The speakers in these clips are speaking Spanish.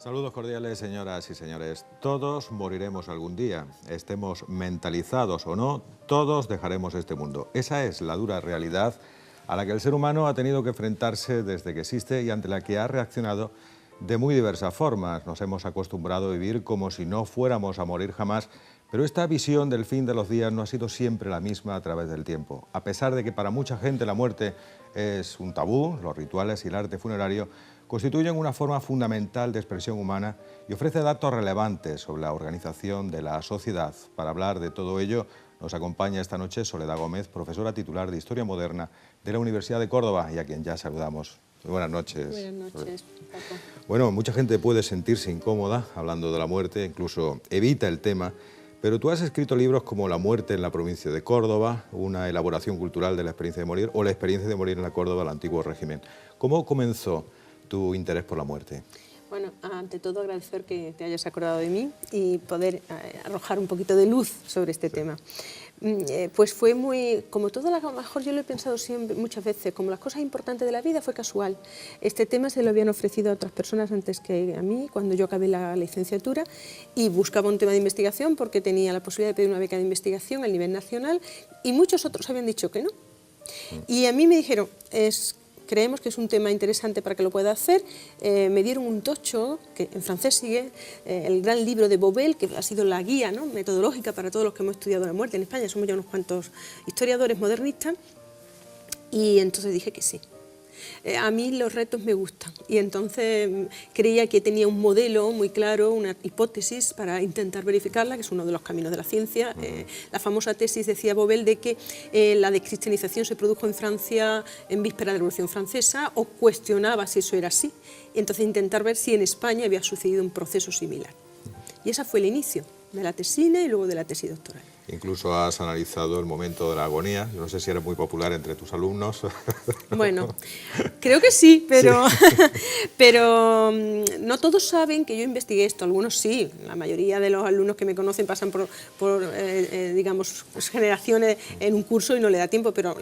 Saludos cordiales, señoras y señores. Todos moriremos algún día, estemos mentalizados o no, todos dejaremos este mundo. Esa es la dura realidad a la que el ser humano ha tenido que enfrentarse desde que existe y ante la que ha reaccionado de muy diversas formas. Nos hemos acostumbrado a vivir como si no fuéramos a morir jamás, pero esta visión del fin de los días no ha sido siempre la misma a través del tiempo. A pesar de que para mucha gente la muerte es un tabú, los rituales y el arte funerario constituyen una forma fundamental de expresión humana y ofrece datos relevantes sobre la organización de la sociedad. Para hablar de todo ello, nos acompaña esta noche Soledad Gómez, profesora titular de Historia Moderna de la Universidad de Córdoba, y a quien ya saludamos. Muy buenas noches. Buenas noches, Paco. Bueno, mucha gente puede sentirse incómoda hablando de la muerte, incluso evita el tema, pero tú has escrito libros como La muerte en la provincia de Córdoba, una elaboración cultural de la experiencia de morir, o La experiencia de morir en la Córdoba del antiguo régimen. ¿Cómo comenzó tu interés por la muerte? Bueno, ante todo agradecer que te hayas acordado de mí y poder arrojar un poquito de luz sobre este tema. Pues fue muy, como todo, a lo mejor yo lo he pensado siempre, muchas veces, como las cosas importantes de la vida, fue casual. Este tema se lo habían ofrecido a otras personas antes que a mí, cuando yo acabé la licenciatura, y buscaba un tema de investigación porque tenía la posibilidad de pedir una beca de investigación a nivel nacional, y muchos otros habían dicho que no. Y a mí me dijeron, creemos que es un tema interesante para que lo pueda hacer. Me dieron un tocho, que en francés sigue, el gran libro de Bobel, que ha sido la guía, ¿no?, metodológica para todos los que hemos estudiado la muerte en España. Somos ya unos cuantos historiadores modernistas, y entonces dije que sí. A mí los retos me gustan, y entonces creía que tenía un modelo muy claro, una hipótesis para intentar verificarla, que es uno de los caminos de la ciencia. La famosa tesis, decía Bobel, de que la descristianización se produjo en Francia en víspera de la Revolución Francesa, o cuestionaba si eso era así, y entonces intentar ver si en España había sucedido un proceso similar. Y ese fue el inicio de la tesina y luego de la tesis doctoral. Incluso has analizado el momento de la agonía. No sé si eres muy popular entre tus alumnos. Bueno, creo que sí, pero, pero no todos saben que yo investigué esto. Algunos sí. La mayoría de los alumnos que me conocen pasan por digamos, generaciones en un curso y no le da tiempo, pero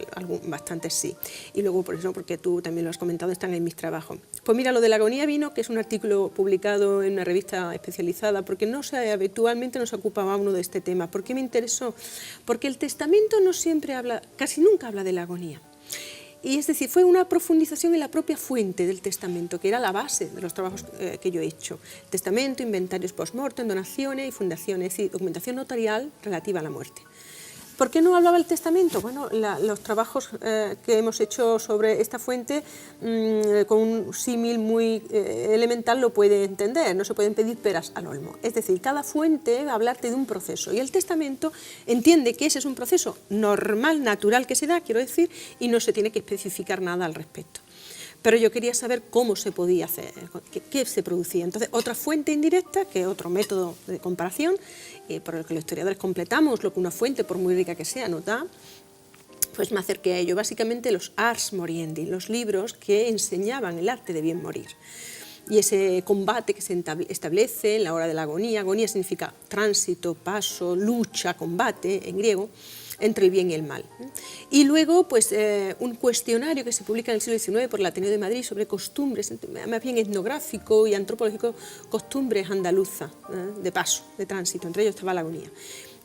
bastantes sí. Y luego, por eso, porque tú también lo has comentado, están en mis trabajos. Pues mira, lo de la agonía vino, que es un artículo publicado en una revista especializada, porque habitualmente no se ocupaba uno de este tema. ¿Por qué me interesó? Porque el testamento no siempre habla, casi nunca habla de la agonía. Y es decir, fue una profundización en la propia fuente del testamento, que era la base de los trabajos que yo he hecho. Testamento, inventarios post-mortem, donaciones y fundaciones, es decir, documentación notarial relativa a la muerte. ¿Por qué no hablaba el testamento? Bueno, los trabajos que hemos hecho sobre esta fuente, con un símil muy elemental, lo puede entender. No se pueden pedir peras al olmo. Es decir, cada fuente va a hablarte de un proceso, y el testamento entiende que ese es un proceso normal, natural que se da, quiero decir, y no se tiene que especificar nada al respecto. Pero yo quería saber cómo se podía hacer, qué se producía. Entonces, otra fuente indirecta, que es otro método de comparación, por el que los historiadores completamos lo que una fuente, por muy rica que sea, nos da, pues me acerqué a ello. Básicamente los ars moriendi, los libros que enseñaban el arte de bien morir. Y ese combate que se establece en la hora de la agonía. Agonía significa tránsito, paso, lucha, combate en griego, entre el bien y el mal. Y luego, pues, un cuestionario que se publica en el siglo XIX por el Ateneo de Madrid sobre costumbres, más bien etnográfico y antropológico, costumbres andaluzas, de paso, de tránsito. Entre ellos estaba la agonía.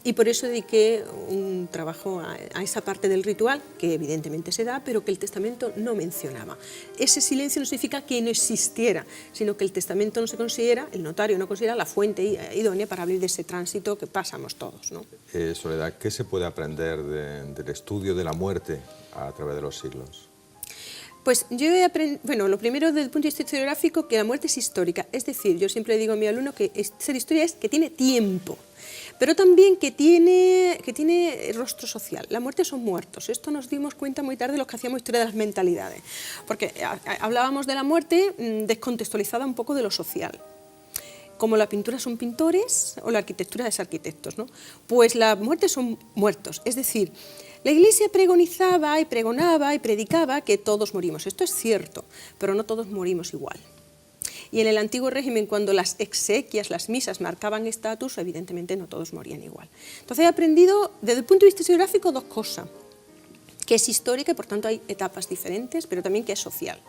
Y por eso dediqué un trabajo a esa parte del ritual, que evidentemente se da, pero que el testamento no mencionaba. Ese silencio no significa que no existiera, sino que el testamento no se considera, el notario no considera la fuente idónea para abrir de ese tránsito que pasamos todos, ¿no? Soledad, ¿qué se puede aprender del estudio de la muerte a través de los siglos? Pues yo he aprendido, bueno, lo primero desde el punto de vista historiográfico, que la muerte es histórica. Es decir, yo siempre digo a mi alumno que ser historia es que tiene tiempo, pero también que tiene rostro social. La muerte son muertos. Esto nos dimos cuenta muy tarde los que hacíamos historia de las mentalidades, porque hablábamos de la muerte descontextualizada un poco de lo social. Como la pintura son pintores o la arquitectura es arquitectos, ¿no? Pues la muerte son muertos, es decir, la Iglesia pregonizaba y pregonaba y predicaba que todos morimos. Esto es cierto, pero no todos morimos igual. Y en el antiguo régimen, cuando las exequias, las misas marcaban estatus, evidentemente no todos morían igual. Entonces he aprendido, desde el punto de vista historiográfico, dos cosas. Que es histórica y por tanto hay etapas diferentes, pero también que es social.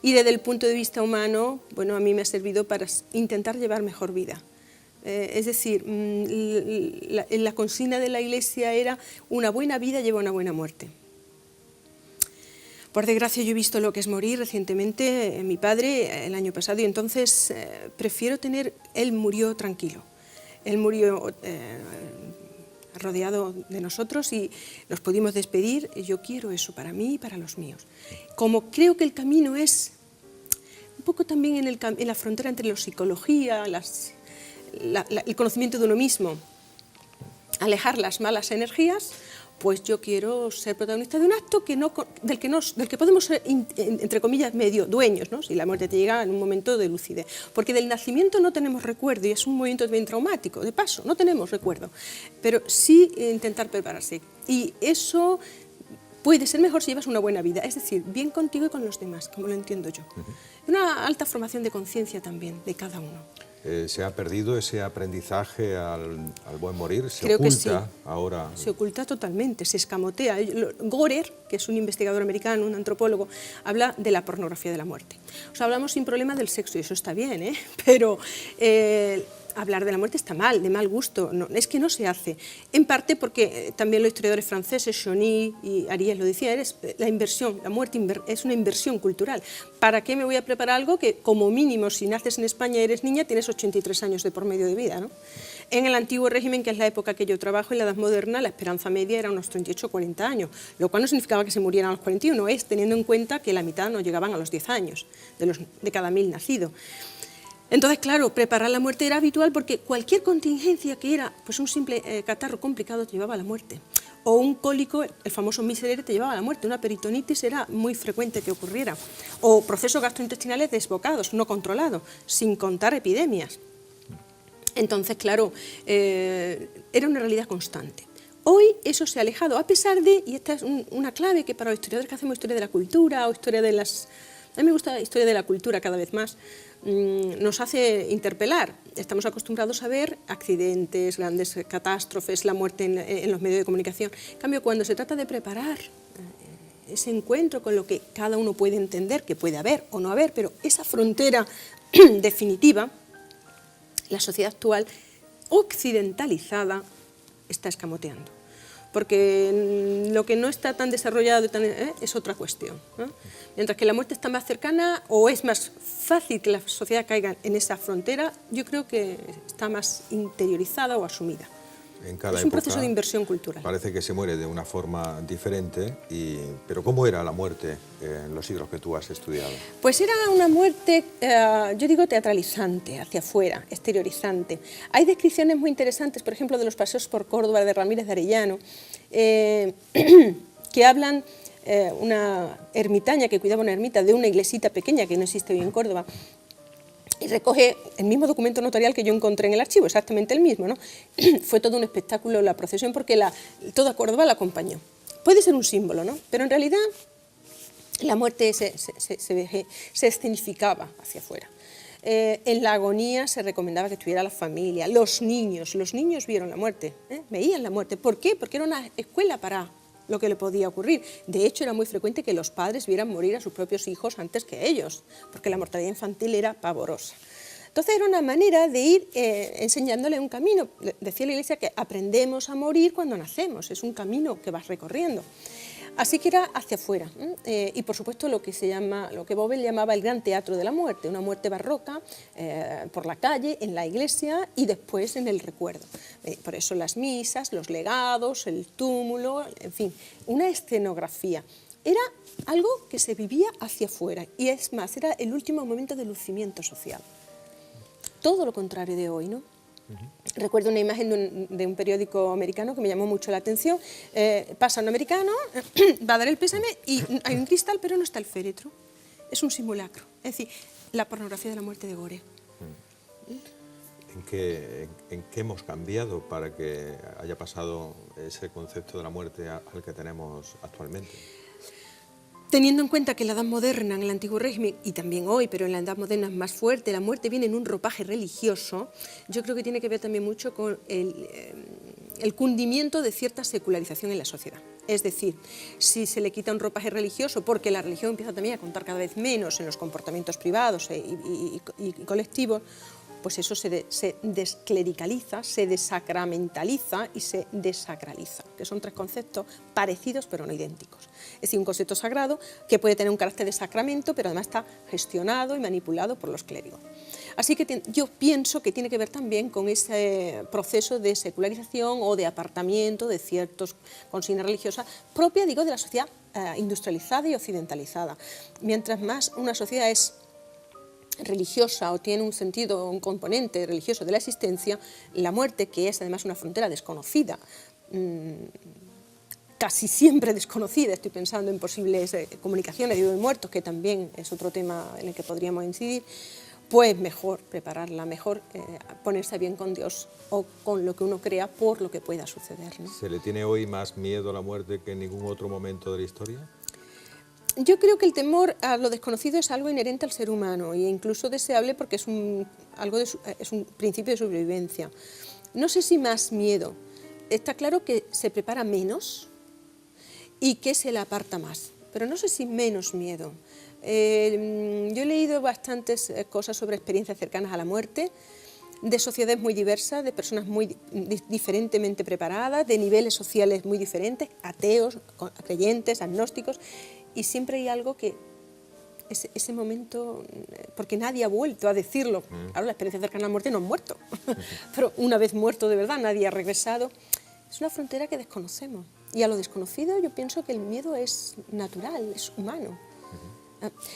Y desde el punto de vista humano, bueno, a mí me ha servido para intentar llevar mejor vida. Es decir, la consigna de la Iglesia era una buena vida lleva una buena muerte. Por desgracia yo he visto lo que es morir recientemente, mi padre el año pasado, y entonces prefiero él murió tranquilo, él murió rodeado de nosotros y nos pudimos despedir, y yo quiero eso para mí y para los míos. Como creo que el camino es un poco también en la frontera entre la psicología, el conocimiento de uno mismo, alejar las malas energías, pues yo quiero ser protagonista de un acto del que podemos ser, entre comillas, medio dueños, ¿no? Si la muerte te llega en un momento de lucidez. Porque del nacimiento no tenemos recuerdo y es un momento bien traumático, de paso, no tenemos recuerdo. Pero sí intentar prepararse. Y eso puede ser mejor si llevas una buena vida, es decir, bien contigo y con los demás, como lo entiendo yo. Una alta formación de conciencia también, de cada uno. ¿Se ha perdido ese aprendizaje al buen morir? ¿Se Creo oculta que sí. ahora? Se oculta totalmente, se escamotea. Gorer, que es un investigador americano, un antropólogo, habla de la pornografía de la muerte. O sea, hablamos sin problema del sexo, y eso está bien, ¿eh? Pero hablar de la muerte está mal, de mal gusto, no, es que no se hace. En parte porque también los historiadores franceses, Chauny y Ariès lo decían, la muerte es una inversión cultural. ¿Para qué me voy a preparar algo que, como mínimo, si naces en España y eres niña, tienes 83 años de por medio de vida, ¿no? En el antiguo régimen, que es la época que yo trabajo, en la Edad Moderna, la esperanza media era unos 38 o 40 años, lo cual no significaba que se murieran a los 41, es teniendo en cuenta que la mitad no llegaban a los 10 años, de cada 1000 nacidos. Entonces, claro, preparar la muerte era habitual porque cualquier contingencia que era pues un simple catarro complicado te llevaba a la muerte. O un cólico, el famoso miserere, te llevaba a la muerte. Una peritonitis era muy frecuente que ocurriera. O procesos gastrointestinales desbocados, no controlados, sin contar epidemias. Entonces, claro, era una realidad constante. Hoy eso se ha alejado, a pesar de, y esta es una clave que para los historiadores que hacemos historia de la cultura o historia de las... A mí me gusta la historia de la cultura cada vez más, nos hace interpelar. Estamos acostumbrados a ver accidentes, grandes catástrofes, la muerte en los medios de comunicación. En cambio, cuando se trata de preparar ese encuentro con lo que cada uno puede entender, que puede haber o no haber, pero esa frontera definitiva, la sociedad actual occidentalizada está escamoteando. Porque lo que no está tan desarrollado es otra cuestión, ¿no? Mientras que la muerte está más cercana o es más fácil que la sociedad caiga en esa frontera, yo creo que está más interiorizada o asumida. En cada es un época proceso de inversión cultural. Parece que se muere de una forma diferente, pero ¿cómo era la muerte en los siglos que tú has estudiado? Pues era una muerte, yo digo, teatralizante, hacia afuera, exteriorizante. Hay descripciones muy interesantes, por ejemplo, de los paseos por Córdoba de Ramírez de Arellano, que hablan una ermitaña que cuidaba una ermita de una iglesita pequeña que no existe hoy en Córdoba, y recoge el mismo documento notarial que yo encontré en el archivo, exactamente el mismo, ¿no? Fue todo un espectáculo la procesión porque toda Córdoba la acompañó. Puede ser un símbolo, ¿no? Pero en realidad la muerte se escenificaba hacia afuera. En la agonía se recomendaba que estuviera la familia, los niños vieron la muerte, veían la muerte. ¿Por qué? Porque era una escuela para lo que le podía ocurrir. De hecho, era muy frecuente que los padres vieran morir a sus propios hijos antes que ellos, porque la mortalidad infantil era pavorosa. Entonces era una manera de ir enseñándole un camino. Decía la Iglesia que aprendemos a morir cuando nacemos, es un camino que vas recorriendo. Así que era hacia afuera. Y por supuesto lo que Bobel llamaba el gran teatro de la muerte, una muerte barroca por la calle, en la iglesia y después en el recuerdo. Por eso las misas, los legados, el túmulo, en fin, una escenografía. Era algo que se vivía hacia afuera y es más, era el último momento de lucimiento social. Todo lo contrario de hoy, ¿no? Recuerdo una imagen de un periódico americano que me llamó mucho la atención. Pasa un americano, va a dar el pésame y hay un cristal, pero no está el féretro. Es un simulacro. Es decir, la pornografía de la muerte de Gore. ¿En qué hemos cambiado para que haya pasado ese concepto de la muerte al que tenemos actualmente? Teniendo en cuenta que en la Edad Moderna, en el Antiguo Régimen, y también hoy, pero en la Edad Moderna es más fuerte, la muerte viene en un ropaje religioso, yo creo que tiene que ver también mucho con el el cundimiento de cierta secularización en la sociedad. Es decir, si se le quita un ropaje religioso, porque la religión empieza también a contar cada vez menos en los comportamientos privados y colectivos, pues eso se desclericaliza, se desacramentaliza y se desacraliza, que son tres conceptos parecidos pero no idénticos. Es decir, un concepto sagrado que puede tener un carácter de sacramento, pero además está gestionado y manipulado por los clérigos. Así que yo pienso que tiene que ver también con ese proceso de secularización o de apartamiento de ciertas consignas religiosas propia, digo, de la sociedad industrializada y occidentalizada. Mientras más una sociedad es religiosa o tiene un sentido, un componente religioso de la existencia, la muerte, que es además una frontera desconocida, casi siempre desconocida, estoy pensando en posibles comunicaciones de muertos, que también es otro tema en el que podríamos incidir, pues mejor prepararla, mejor ponerse bien con Dios o con lo que uno crea por lo que pueda suceder, ¿no? ¿Se le tiene hoy más miedo a la muerte que en ningún otro momento de la historia? Yo creo que el temor a lo desconocido es algo inherente al ser humano e incluso deseable porque es un principio de sobrevivencia. No sé si más miedo. Está claro que se prepara menos y que se le aparta más, pero no sé si menos miedo. Yo he leído bastantes cosas sobre experiencias cercanas a la muerte, de sociedades muy diversas, de personas muy diferentemente preparadas, de niveles sociales muy diferentes, ateos, creyentes, agnósticos, y siempre hay algo que ese momento, porque nadie ha vuelto a decirlo. Claro, la experiencia cercana a la muerte no han muerto, pero una vez muerto de verdad, nadie ha regresado. Es una frontera que desconocemos, y a lo desconocido yo pienso que el miedo es natural, es humano.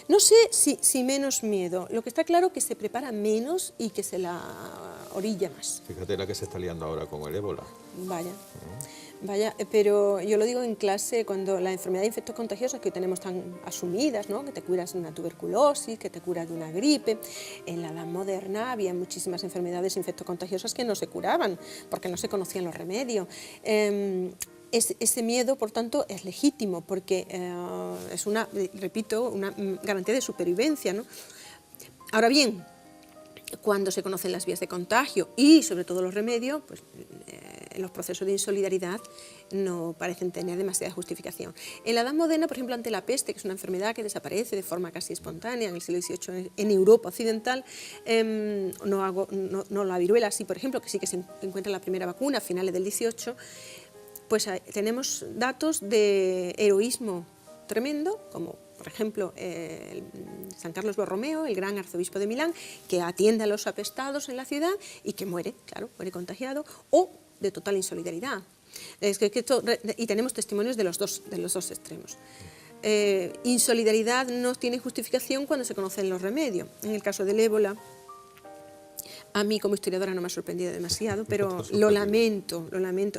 No sé si menos miedo, lo que está claro es que se prepara menos y que se la orilla más. Fíjate la que se está liando ahora con el ébola. Vaya, pero yo lo digo en clase cuando la enfermedad de infectos contagiosos que tenemos tan asumidas, ¿no? Que te curas de una tuberculosis, que te curas de una gripe. En la edad moderna había muchísimas enfermedades infectocontagiosas que no se curaban porque no se conocían los remedios. Ese miedo, por tanto, es legítimo porque es una garantía de supervivencia, ¿no? Ahora bien, cuando se conocen las vías de contagio y sobre todo los remedios, pues los procesos de insolidaridad no parecen tener demasiada justificación. En la Edad Moderna, por ejemplo, ante la peste, que es una enfermedad que desaparece de forma casi espontánea en el siglo XVIII en Europa occidental, no la viruela, sí, por ejemplo, que sí que se encuentra la primera vacuna a finales del XVIII, pues tenemos datos de heroísmo tremendo, como por ejemplo San Carlos Borromeo, el gran arzobispo de Milán, que atiende a los apestados en la ciudad y que muere, claro, muere contagiado, o de total insolidaridad. Y tenemos testimonios de los dos extremos. Insolidaridad no tiene justificación cuando se conocen los remedios. En el caso del ébola, a mí como historiadora no me ha sorprendido demasiado, pero lo lamento.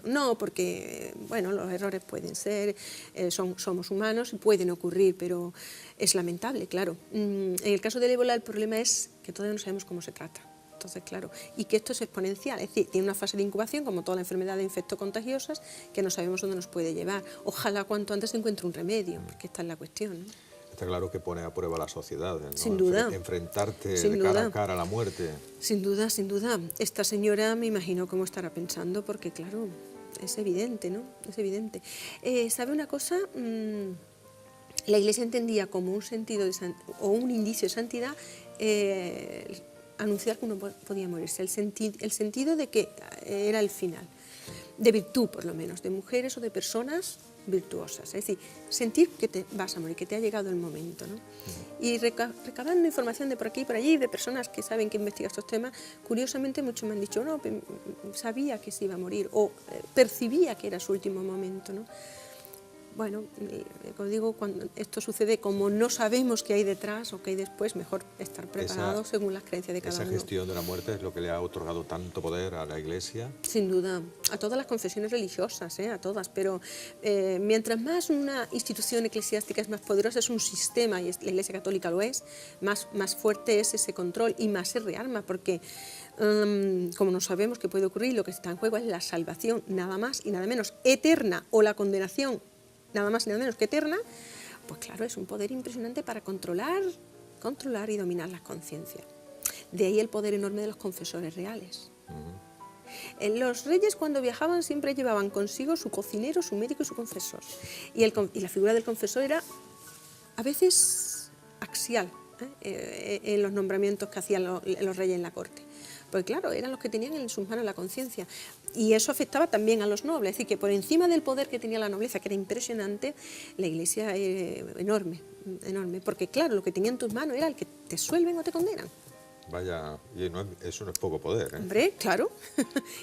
No, porque bueno, los errores pueden ser, somos humanos y pueden ocurrir, pero es lamentable, claro. En el caso del ébola el problema es que todavía no sabemos cómo se trata. Entonces, claro, y que esto es exponencial, es decir, tiene una fase de incubación, como toda la enfermedad de infectocontagiosas, que no sabemos dónde nos puede llevar. Ojalá cuanto antes se encuentre un remedio, porque esta es la cuestión, ¿no? Está claro que pone a prueba la sociedad, ¿no? Sin duda. Enfrentarte Sin de duda. cara a cara a la muerte. Sin duda, sin duda. Esta señora me imagino cómo estará pensando, porque claro, es evidente, ¿no? Es evidente. ¿Sabe una cosa? La Iglesia entendía como un sentido o un indicio de santidad anunciar que uno podía morirse, el sentido de que era el final, de virtud por lo menos, de mujeres o de personas virtuosas, es decir, sentir que te vas a morir, que te ha llegado el momento, ¿no? Y recabando información de por aquí y por allí, de personas que saben que investigan estos temas, curiosamente muchos me han dicho, no, sabía que se iba a morir, o percibía que era su último momento, ¿no? Bueno, como digo, cuando esto sucede, como no sabemos qué hay detrás o qué hay después, mejor estar preparados según las creencias de cada uno. Esa gestión de la muerte es lo que le ha otorgado tanto poder a la Iglesia. Sin duda, a todas las confesiones religiosas, a todas, pero mientras más una institución eclesiástica es más poderosa, es un sistema, y la Iglesia Católica lo es, más fuerte es ese control y más se rearma, porque como no sabemos qué puede ocurrir, lo que está en juego es la salvación, nada más y nada menos, eterna, o la condenación, nada más y nada menos que eterna, pues claro, es un poder impresionante para controlar y dominar las conciencias. De ahí el poder enorme de los confesores reales. Los reyes cuando viajaban siempre llevaban consigo su cocinero, su médico y su confesor. Y la figura del confesor era a veces axial en los nombramientos que hacían los reyes en la corte. Pues claro, eran los que tenían en sus manos la conciencia. Y eso afectaba también a los nobles. Es decir, que por encima del poder que tenía la nobleza, que era impresionante, la Iglesia era enorme, enorme. Porque claro, lo que tenía en tus manos era el que te suelven o te condenan. Vaya, y eso no es poco poder, ¿eh? Hombre, claro.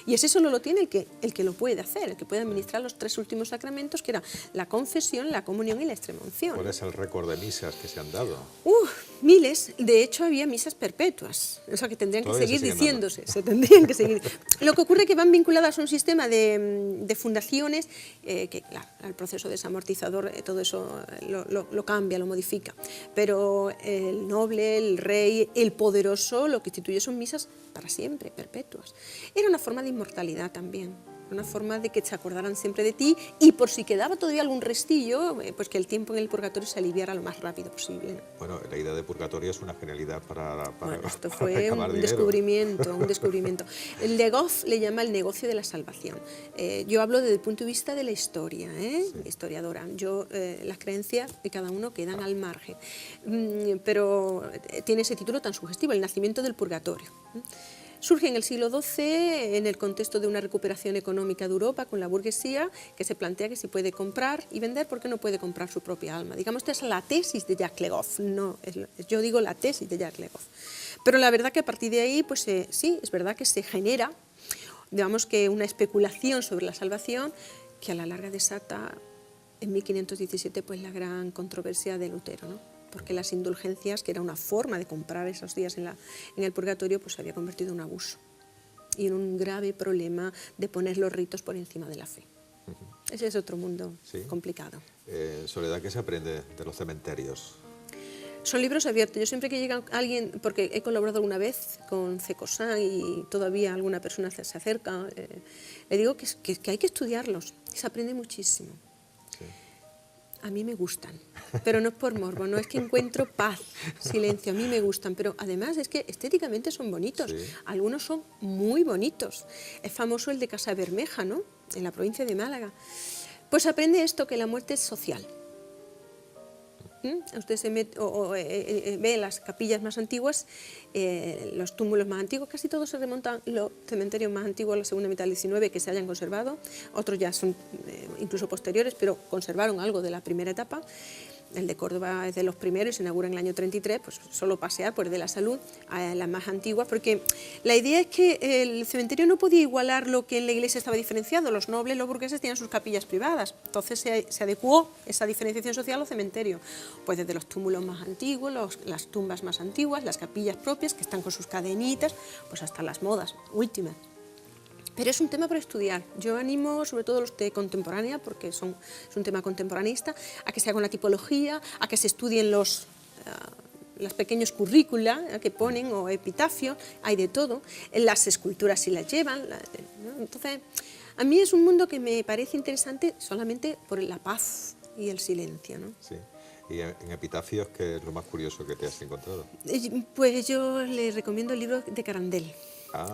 Y ese solo lo tiene el que lo puede hacer, el que puede administrar los 3 últimos sacramentos, que era la confesión, la comunión y la extremaunción. ¿Cuál es el récord de misas que se han dado? Miles. De hecho, había misas perpetuas, o sea, que tendrían que seguir diciéndose, se tendrían que seguir. Lo que ocurre es que van vinculadas a un sistema de fundaciones que, claro, el proceso desamortizador, todo eso lo cambia, lo modifica. Pero el noble, el rey, el poderoso, lo que instituye son misas para siempre, perpetuas. Era una forma de inmortalidad también, una forma de que se acordaran siempre de ti y por si quedaba todavía algún restillo, pues que el tiempo en el purgatorio se aliviara lo más rápido posible, ¿no? Bueno, la idea de purgatorio es una genialidad para bueno, esto fue un descubrimiento. El de Goff le llama el negocio de la salvación. Yo hablo desde el punto de vista de la historia, sí, historiadora. Las creencias de cada uno quedan al margen, pero tiene ese título tan sugestivo, el nacimiento del purgatorio. Surge en el siglo XII en el contexto de una recuperación económica de Europa con la burguesía, que se plantea que si puede comprar y vender, ¿por qué no puede comprar su propia alma? Digamos, esta es la tesis de Jacques Le Goff, yo digo la tesis de Jacques Le Goff. Pero la verdad que a partir de ahí, pues sí, es verdad que se genera, digamos que una especulación sobre la salvación que a la larga desata en 1517 pues la gran controversia de Lutero, ¿no? Porque las indulgencias, que era una forma de comprar esos días en el purgatorio, pues se había convertido en un abuso y en un grave problema de poner los ritos por encima de la fe. Ese es otro mundo complicado. Soledad, ¿qué se aprende de los cementerios? Son libros abiertos. Yo siempre que llega alguien, porque he colaborado alguna vez con CECOSAN y todavía alguna persona se acerca, le digo que hay que estudiarlos, se aprende muchísimo. A mí me gustan, pero no es por morbo, no es que encuentro paz, silencio, a mí me gustan, pero además es que estéticamente son bonitos, algunos son muy bonitos. Es famoso el de Casa Bermeja, ¿no?, en la provincia de Málaga. Pues aprende esto, que la muerte es social. Usted se ve las capillas más antiguas, los túmulos más antiguos, casi todos se remontan, los cementerios más antiguos a la segunda mitad del XIX que se hayan conservado, otros ya son incluso posteriores, pero conservaron algo de la primera etapa. El de Córdoba es de los primeros, se inaugura en el año 33, pues solo pasear por de la Salud a las más antiguas, porque la idea es que el cementerio no podía igualar lo que en la iglesia estaba diferenciado, los nobles, los burgueses tenían sus capillas privadas, entonces se adecuó esa diferenciación social a los cementerios, pues desde los túmulos más antiguos, las tumbas más antiguas, las capillas propias que están con sus cadenitas, pues hasta las modas últimas. Pero es un tema para estudiar. Yo animo, sobre todo los de contemporánea, porque es un tema contemporaneista, a que se haga una tipología, a que se estudien los pequeños currícula que ponen, o epitafios, hay de todo. Las esculturas sí las llevan, ¿no? Entonces, a mí es un mundo que me parece interesante solamente por la paz y el silencio, ¿no? Sí. ¿Y en epitafios qué es lo más curioso que te has encontrado? Pues yo le recomiendo el libro de Carandel.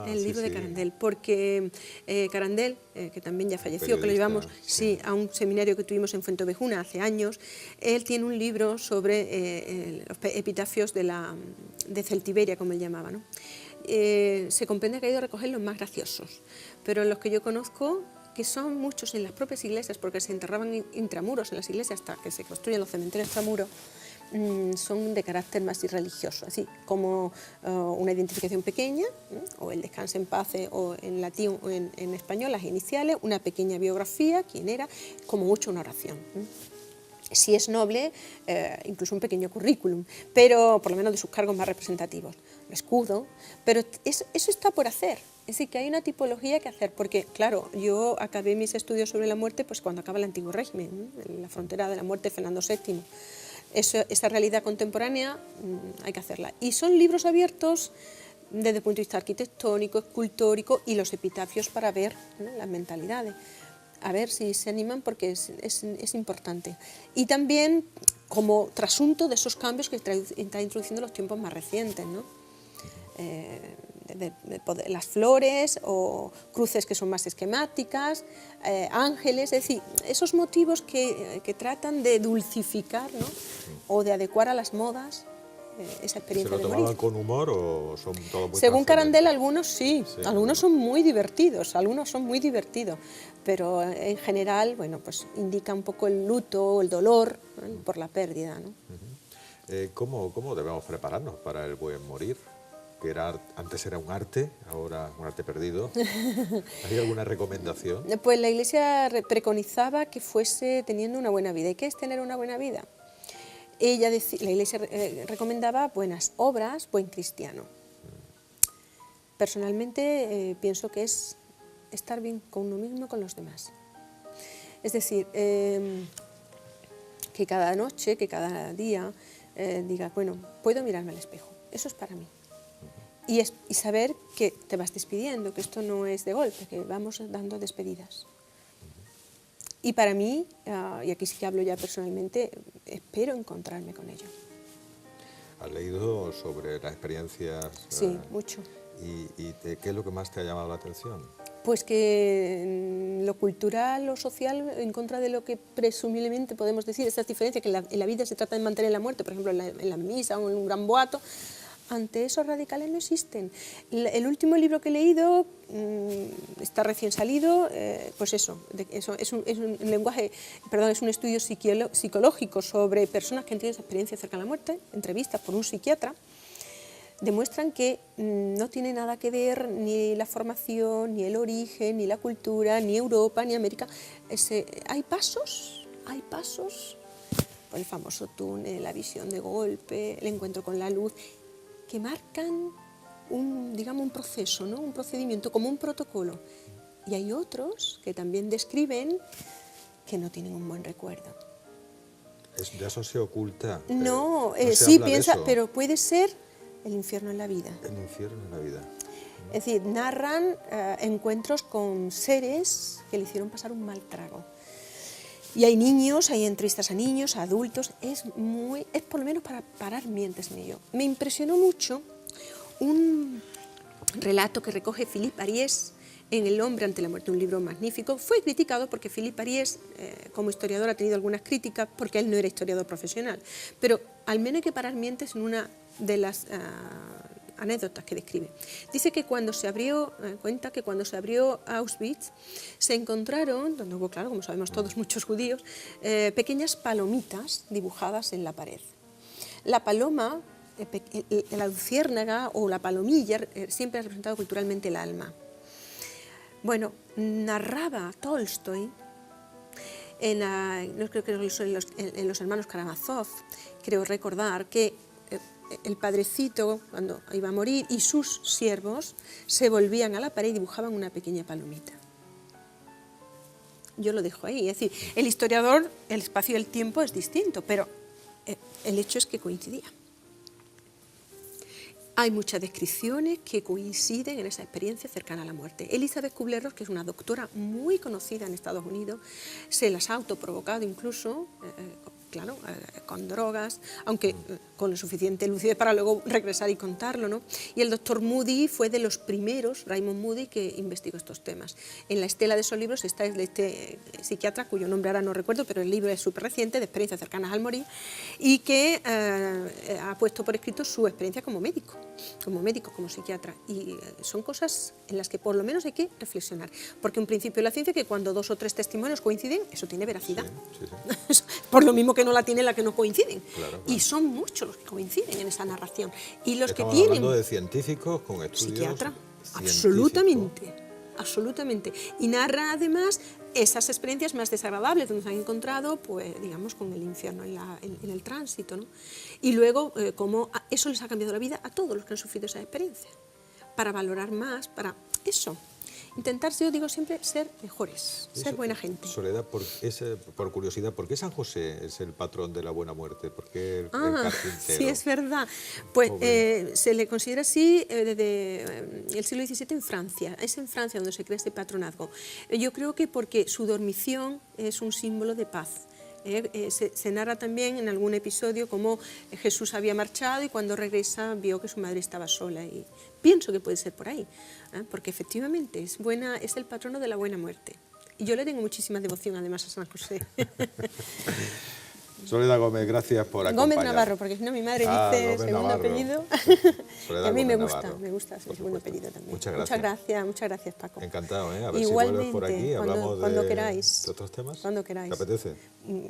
El libro de Carandel, porque Carandel, que también ya falleció, que lo llevamos a un seminario que tuvimos en Fuenteovejuna hace años, él tiene un libro sobre los epitafios de Celtiberia, como él llamaba, ¿no? Se comprende que ha ido a recoger los más graciosos, pero los que yo conozco, que son muchos en las propias iglesias, porque se enterraban intramuros en las iglesias hasta que se construyen los cementerios extramuros, son de carácter más irreligioso, así como una identificación pequeña, o el descanse en paz, o en latín o en español, las iniciales, una pequeña biografía, quién era, como mucho una oración. Si es noble, incluso un pequeño currículum, pero por lo menos de sus cargos más representativos, el escudo, pero eso está por hacer. Es decir, que hay una tipología que hacer, porque claro, yo acabé mis estudios sobre la muerte pues cuando acaba el antiguo régimen, en la frontera de la muerte de Fernando VII. Esa realidad contemporánea hay que hacerla. Y son libros abiertos desde el punto de vista arquitectónico, escultórico, y los epitafios para ver, ¿no?, las mentalidades. A ver si se animan, porque es importante. Y también como trasunto de esos cambios que está introduciendo los tiempos más recientes, ¿no? las flores o cruces que son más esquemáticas, ángeles, es decir, esos motivos que tratan de dulcificar, ¿no? O de adecuar a las modas esa experiencia de morir. ¿Se lo tomaban con humor o son todo muy Según trascendentes? Carandel, algunos sí, Sí, algunos son muy divertidos, pero en general, bueno, pues indica un poco el luto, el dolor, ¿no? Por la pérdida, ¿no? ¿Cómo debemos prepararnos para el buen morir? Que antes era un arte, ahora un arte perdido. ¿Hay alguna recomendación? Pues la Iglesia preconizaba que fuese teniendo una buena vida. ¿Y qué es tener una buena vida? La Iglesia recomendaba buenas obras, buen cristiano. Personalmente pienso que es estar bien con uno mismo y con los demás. Es decir, que cada noche, que cada día diga, bueno, puedo mirarme al espejo. Eso es para mí. Y saber que te vas despidiendo, que esto no es de golpe, que vamos dando despedidas. Y para mí, y aquí sí que hablo ya personalmente, espero encontrarme con ello. ¿Has leído sobre las experiencias? Sí, mucho. ¿Y qué es lo que más te ha llamado la atención? Pues que lo cultural o social, en contra de lo que presumiblemente podemos decir, esas diferencias, que en la vida se trata de mantener la muerte, por ejemplo en la misa o en un gran boato, ante esos radicales no existen. El último libro que he leído está recién salido, pues es un lenguaje, perdón, es un estudio psicológico sobre personas que han tenido esa experiencia cerca de la muerte, entrevistas por un psiquiatra. Demuestran que no tiene nada que ver ni la formación, ni el origen, ni la cultura, ni Europa, ni América. Hay pasos, por el famoso túnel, la visión de golpe, el encuentro con la luz, que marcan un proceso, ¿no? Un procedimiento, como un protocolo. Y hay otros que también describen que no tienen un buen recuerdo. ¿De eso se oculta? No, se sí, habla de piensa, eso. pero puede ser el infierno en la vida. El infierno en la vida. Es decir, narran encuentros con seres que le hicieron pasar un mal trago. Y hay niños, hay entrevistas a niños, a adultos, es por lo menos para parar mientes en ello. Me impresionó mucho un relato que recoge Philippe Ariès en El hombre ante la muerte, un libro magnífico. Fue criticado porque Philippe Ariès, como historiador, ha tenido algunas críticas porque él no era historiador profesional, pero al menos hay que parar mientes en una de las anécdotas que describe. Dice que cuenta que cuando se abrió Auschwitz, se encontraron, donde hubo, claro, como sabemos todos, muchos judíos, pequeñas palomitas dibujadas en la pared. La paloma, la luciérnaga o la palomilla, siempre ha representado culturalmente el alma. Bueno, narraba Tolstoy, creo que en los hermanos Karamazov, creo recordar que el padrecito, cuando iba a morir, y sus siervos se volvían a la pared y dibujaban una pequeña palomita. Yo lo dejo ahí. Es decir, el historiador, el espacio y el tiempo es distinto, pero el hecho es que coincidía. Hay muchas descripciones que coinciden en esa experiencia cercana a la muerte. Elizabeth Kubler-Ross, que es una doctora muy conocida en Estados Unidos, se las ha autoprovocado incluso, claro, con drogas, aunque con lo suficiente lucidez para luego regresar y contarlo, ¿no? Y el doctor Moody fue de los primeros, Raymond Moody, que investigó estos temas. En la estela de esos libros está el de este psiquiatra, cuyo nombre ahora no recuerdo, pero el libro es súper reciente, de experiencias cercanas al morir, y que ha puesto por escrito su experiencia como médico, como psiquiatra. Y son cosas en las que por lo menos hay que reflexionar, porque un principio de la ciencia es que cuando 2 o 3 testimonios coinciden, eso tiene veracidad. Sí. Por lo mismo que no la tiene la que no coinciden. Claro. Y son muchos los que coinciden en esa narración. Y los Estamos que tienen... hablando de científicos con estudios... Psiquiatra, absolutamente. Y narra además esas experiencias más desagradables donde se han encontrado, pues, digamos, con el infierno en el tránsito, ¿no? Y luego, cómo eso les ha cambiado la vida a todos los que han sufrido esa experiencia. Para valorar más, para eso. Intentar, yo digo siempre, ser mejores, ser buena gente. Soledad, por curiosidad, ¿por qué San José es el patrón de la buena muerte? ¿Por qué el carpintero? Sí, es verdad. Pues se le considera así desde el siglo XVII en Francia. Es en Francia donde se crea este patronazgo. Yo creo que porque su dormición es un símbolo de paz. Se narra también en algún episodio cómo Jesús había marchado y cuando regresa vio que su madre estaba sola, y pienso que puede ser por ahí, porque efectivamente es el patrono de la buena muerte. Y yo le tengo muchísima devoción además a San José. Soledad Gómez, gracias por acompañarnos. Gómez Navarro, porque si no mi madre dice Gómez segundo Navarro. apellido. Sí. Y a mí Gómez Navarro, me gusta el segundo apellido también. Muchas gracias. Muchas gracias, Paco. Encantado, ¿eh? A ver Igualmente, si vuelves por aquí, hablamos cuando de queráis. otros temas. Cuando queráis. ¿Te apetece?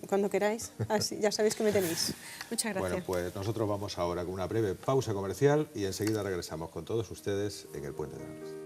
Cuando queráis. Así, ya sabéis que me tenéis. Muchas gracias. Bueno, pues nosotros vamos ahora con una breve pausa comercial y enseguida regresamos con todos ustedes en El Puente de Arles.